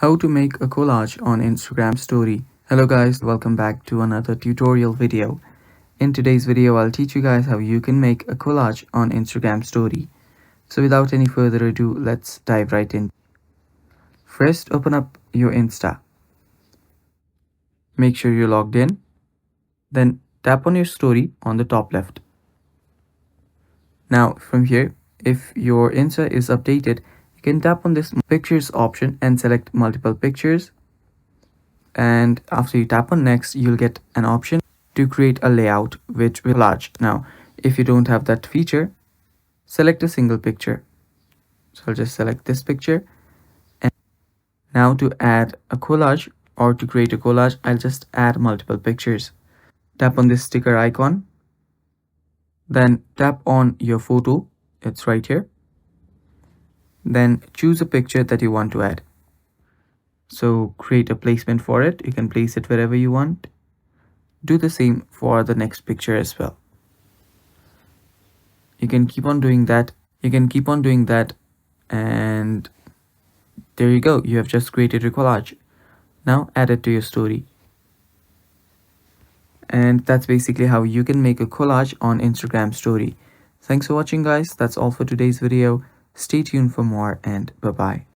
How to make a collage on Instagram story. Hello guys, welcome back to another tutorial video. In today's video, I'll teach you guys how you can make a collage on Instagram story. So without any further ado, let's dive right in. First, open up your Insta. Make sure you're logged in. Then tap on your story on the top left. Now from here, if your Insta is updated, you can tap on this pictures option and select multiple pictures. And after you tap on next, you'll get an option to create a layout which will collage. Now, if you don't have that feature, select a single picture. So I'll just select this picture. And now to add a collage or to create a collage, I'll just add multiple pictures. Tap on this sticker icon. Then tap on your photo. It's right here. Then choose a picture that you want to add. So create a placement for it. You can place it wherever you want. Do the same for the next picture as well. You can keep on doing that. And there you go. You have just created a collage. Now add it to your story. And that's basically how you can make a collage on Instagram story. Thanks for watching guys. That's all for today's video. Stay tuned for more and bye-bye.